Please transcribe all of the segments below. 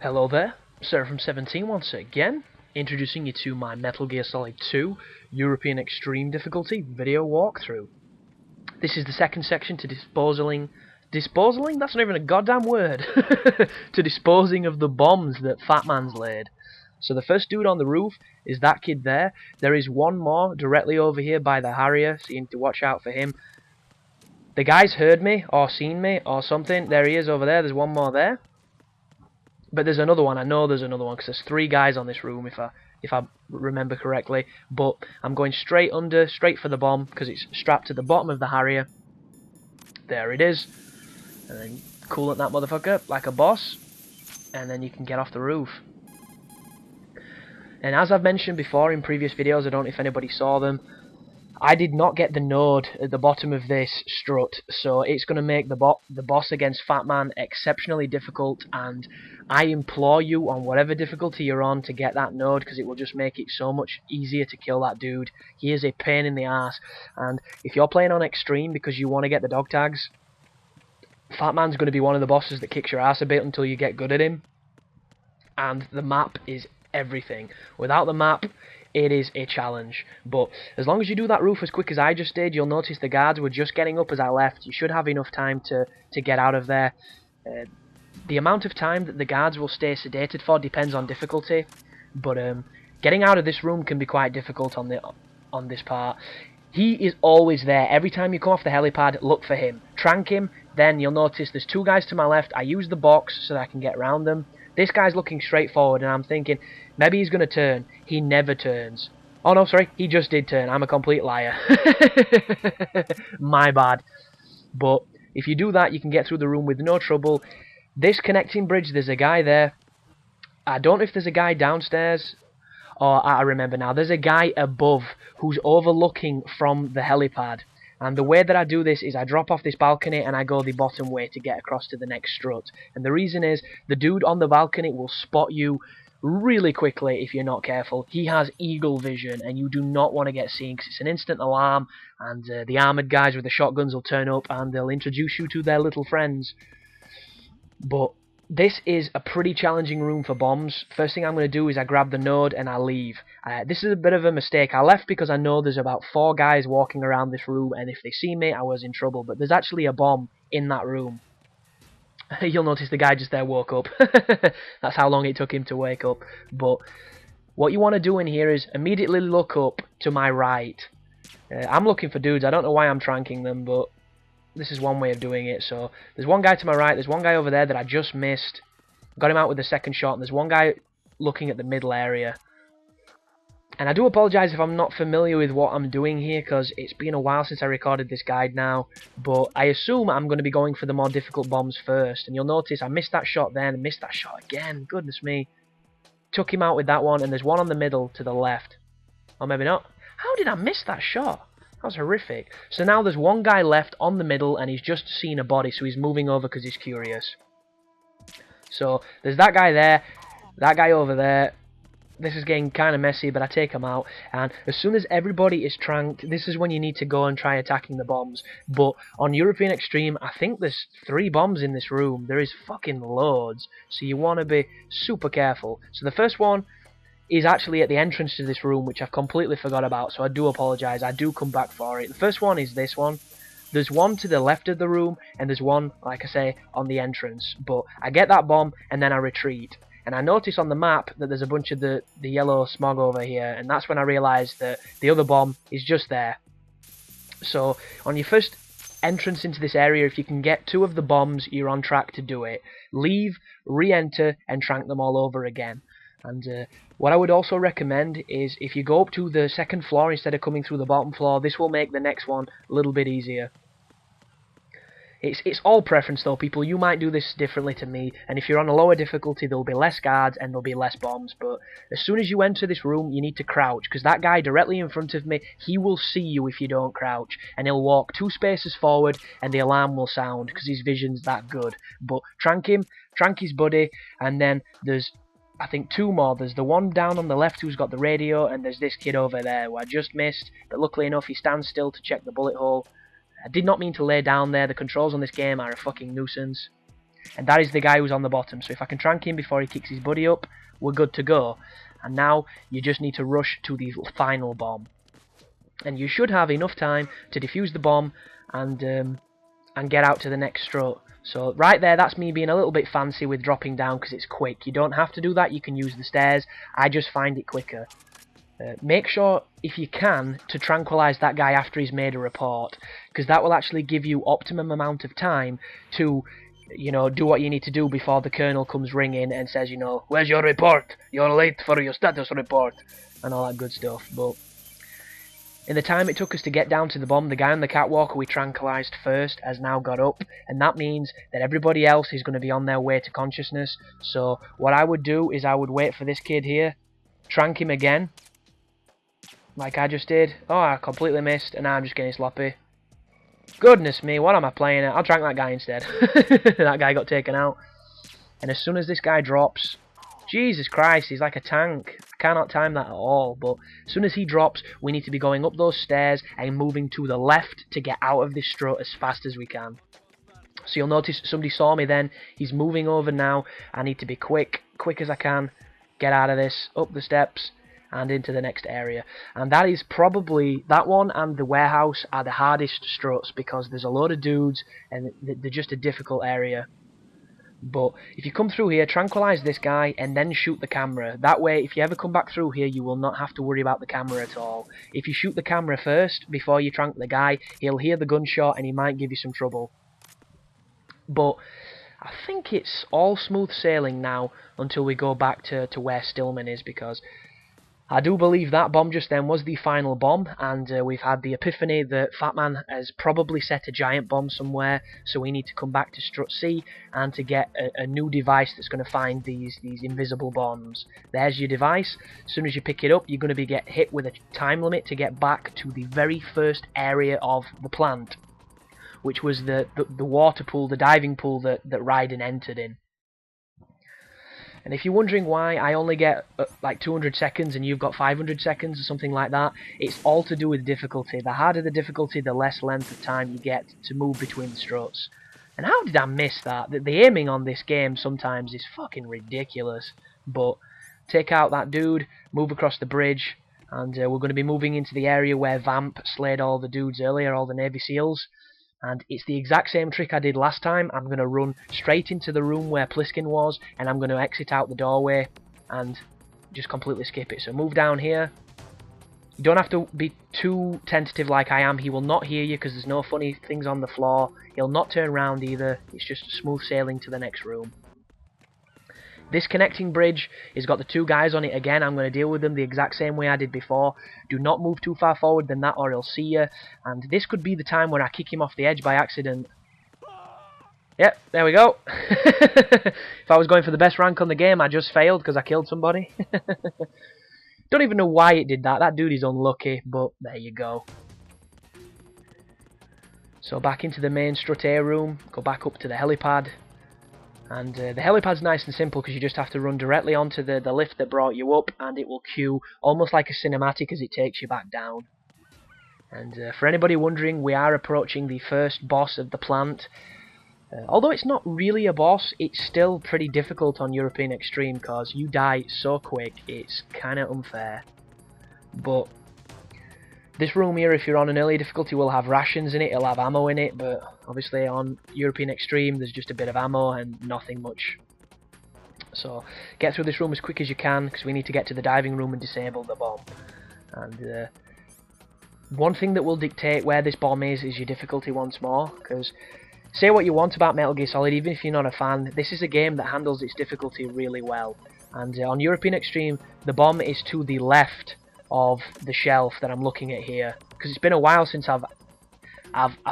Hello there, Seraphim17 once again, introducing you to my Metal Gear Solid 2 European Extreme Difficulty video walkthrough. This is the second section to disposing? That's not even a goddamn word! To disposing of the bombs that Fat Man's laid. So the first dude on the roof is that kid there. There is one more directly over here by the Harrier, so you need to watch out for him. The guy's heard me, or seen me, or something. There he is over there, there's one more there. But there's another one. I know there's another one because there's 3 guys on this room if I remember correctly. But I'm going straight for the bomb because it's strapped to the bottom of the Harrier. There it is. And then coolant that motherfucker like a boss. And then you can get off the roof. And as I've mentioned before in previous videos, I don't know if anybody saw them, I did not get the node at the bottom of this strut, so it's going to make the boss against Fat Man exceptionally difficult, and I implore you on whatever difficulty you're on to get that node, because it will just make it so much easier to kill that dude. He is a pain in the ass, and if you're playing on extreme because you want to get the dog tags, Fat Man's going to be one of the bosses that kicks your ass a bit until you get good at him, and the map is everything. Without the map, it is a challenge, but as long as you do that roof as quick as I just did, you'll notice the guards were just getting up as I left. You should have enough time to get out of there. The amount of time that the guards will stay sedated for depends on difficulty, but getting out of this room can be quite difficult on this part. He is always there. Every time you come off the helipad, look for him. Trank him, then you'll notice there's 2 guys to my left. I use the box so that I can get around them. This guy's looking straight forward, and I'm thinking, maybe he's going to turn. He never turns. Oh no, sorry, he just did turn. I'm a complete liar. My bad. But if you do that, you can get through the room with no trouble. This connecting bridge, there's a guy there. I don't know if there's a guy downstairs. Oh, I remember now. There's a guy above who's overlooking from the helipad. And the way that I do this is I drop off this balcony and I go the bottom way to get across to the next strut. And the reason is, the dude on the balcony will spot you really quickly if you're not careful. He has eagle vision and you do not want to get seen because it's an instant alarm, and the armoured guys with the shotguns will turn up and they'll introduce you to their little friends. But this is a pretty challenging room for bombs. First thing I'm going to do is I grab the node and I leave. This is a bit of a mistake. I left because I know there's about 4 guys walking around this room, and if they see me, I was in trouble. But there's actually a bomb in that room. You'll notice the guy just there woke up. That's how long it took him to wake up. But what you want to do in here is immediately look up to my right. I'm looking for dudes. I don't know why I'm tranking them, but this is one way of doing it. So there's one guy to my right, there's one guy over there that I just missed. Got him out with the second shot, and there's one guy looking at the middle area. And I do apologise if I'm not familiar with what I'm doing here, because it's been a while since I recorded this guide now. But I assume I'm going to be going for the more difficult bombs first. And you'll notice I missed that shot then, and missed that shot again. Goodness me. Took him out with that one, and there's one on the middle to the left. Or maybe not. How did I miss that shot? That was horrific. So now there's one guy left on the middle, and he's just seen a body, so he's moving over because he's curious. So there's that guy there, that guy over there. This is getting kind of messy, but I take him out. And as soon as everybody is tranked, this is when you need to go and try attacking the bombs. But on European Extreme, I think there's 3 bombs in this room. There is fucking loads, so you want to be super careful. So the first one is actually at the entrance to this room, which I've completely forgot about, so I do apologise. I do come back for it. The first one is this one. There's one to the left of the room, and there's one, like I say, on the entrance. But I get that bomb, and then I retreat. And I notice on the map that there's a bunch of the yellow smog over here, and that's when I realise that the other bomb is just there. So on your first entrance into this area, if you can get 2 of the bombs, you're on track to do it. Leave, re-enter, and trank them all over again. And what I would also recommend is if you go up to the 2nd floor instead of coming through the bottom floor, this will make the next one a little bit easier. It's all preference though, people. You might do this differently to me, and if you're on a lower difficulty, there'll be less guards and there'll be less bombs. But as soon as you enter this room, you need to crouch, because that guy directly in front of me, he will see you if you don't crouch, and he'll walk 2 spaces forward, and the alarm will sound, because his vision's that good. But trank him, trank his buddy, and then there's, I think, 2 more. There's the one down on the left who's got the radio, and there's this kid over there who I just missed, but luckily enough he stands still to check the bullet hole. I did not mean to lay down there. The controls on this game are a fucking nuisance. and that is the guy who's on the bottom. So if I can trank him before he kicks his buddy up, we're good to go. And now you just need to rush to the final bomb, and you should have enough time to defuse the bomb and get out to the next strut. So right there, that's me being a little bit fancy with dropping down because it's quick. You don't have to do that, you can use the stairs. I just find it quicker. Make sure, if you can, to tranquilize that guy after he's made a report, because that will actually give you optimum amount of time to, you know, do what you need to do before the colonel comes ringing and says, you know, where's your report? You're late for your status report, and all that good stuff. But in the time it took us to get down to the bomb, the guy on the catwalk we tranquilized first has now got up, and that means that everybody else is going to be on their way to consciousness. So what I would do is I would wait for this kid here, trank him again, like I just did. Oh, I completely missed, and now I'm just getting sloppy. Goodness me, what am I playing at? I'll trank that guy instead. That guy got taken out. And as soon as this guy drops, Jesus Christ, he's like a tank. I cannot time that at all, but as soon as he drops, we need to be going up those stairs and moving to the left to get out of this strut as fast as we can. So you'll notice somebody saw me then. He's moving over now. I need to be quick as I can. Get out of this, up the steps, and into the next area. And that is probably, that one and the warehouse are the hardest struts because there's a load of dudes and they're just a difficult area. But if you come through here, tranquilize this guy and then shoot the camera. That way, if you ever come back through here, you will not have to worry about the camera at all. If you shoot the camera first before you trank the guy, he'll hear the gunshot and he might give you some trouble. But I think it's all smooth sailing now until we go back to where Stillman is, because I do believe that bomb just then was the final bomb, and we've had the epiphany that Fatman has probably set a giant bomb somewhere, so we need to come back to Strut C and to get a new device that's going to find these invisible bombs. There's your device. As soon as you pick it up, you're going to get hit with a time limit to get back to the very first area of the plant, which was the water pool, the diving pool that Raiden entered in. And if you're wondering why I only get like 200 seconds and you've got 500 seconds or something like that, it's all to do with difficulty. The harder the difficulty, the less length of time you get to move between the struts. And how did I miss that? The aiming on this game sometimes is fucking ridiculous. But take out that dude, move across the bridge, and we're going to be moving into the area where Vamp slayed all the dudes earlier, all the Navy SEALs. And it's the exact same trick I did last time. I'm going to run straight into the room where Pliskin was, and I'm going to exit out the doorway and just completely skip it. So move down here. You don't have to be too tentative like I am. He will not hear you because there's no funny things on the floor. He'll not turn around either. It's just smooth sailing to the next room. This connecting bridge has got the two guys on it again. I'm going to deal with them the exact same way I did before. Do not move too far forward than that or he'll see you. And this could be the time when I kick him off the edge by accident. Yep, there we go. If I was going for the best rank on the game, I just failed because I killed somebody. Don't even know why it did that. That dude is unlucky, but there you go. So back into the main Strut A room. Go back up to the helipad. And the helipad's nice and simple because you just have to run directly onto the lift that brought you up, and it will queue almost like a cinematic as it takes you back down. And for anybody wondering, we are approaching the first boss of the plant. Although it's not really a boss, it's still pretty difficult on European Extreme because you die so quick, it's kind of unfair. But this room here, if you're on an early difficulty, will have rations in it, it'll have ammo in it, but obviously on European Extreme there's just a bit of ammo and nothing much. So get through this room as quick as you can because we need to get to the diving room and disable the bomb. And one thing that will dictate where this bomb is your difficulty once more, because say what you want about Metal Gear Solid, even if you're not a fan, this is a game that handles its difficulty really well. And on European Extreme, the bomb is to the left of the shelf that I'm looking at here, because it's been a while since I've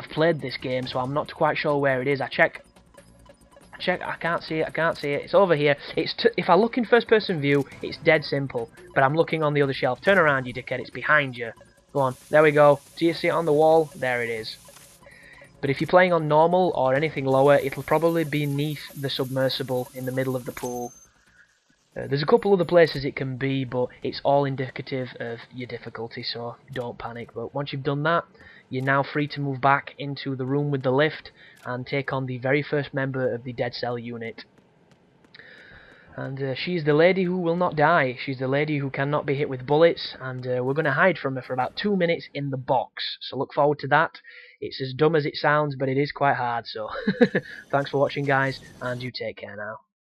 played this game, so I'm not quite sure where it is. I check, I can't see it, it's over here. If I look in first person view, it's dead simple, but I'm looking on the other shelf. Turn around, you dickhead, it's behind you. Go on, there we go. Do you see it on the wall? There it is. But if you're playing on normal or anything lower, it'll probably be beneath the submersible in the middle of the pool. There's a couple other places it can be, but it's all indicative of your difficulty, so don't panic. But once you've done that, you're now free to move back into the room with the lift and take on the very first member of the Dead Cell unit. And she's the lady who will not die. She's the lady who cannot be hit with bullets, and we're going to hide from her for about 2 minutes in the box. So look forward to that. It's as dumb as it sounds, but it is quite hard, so thanks for watching, guys, and you take care now.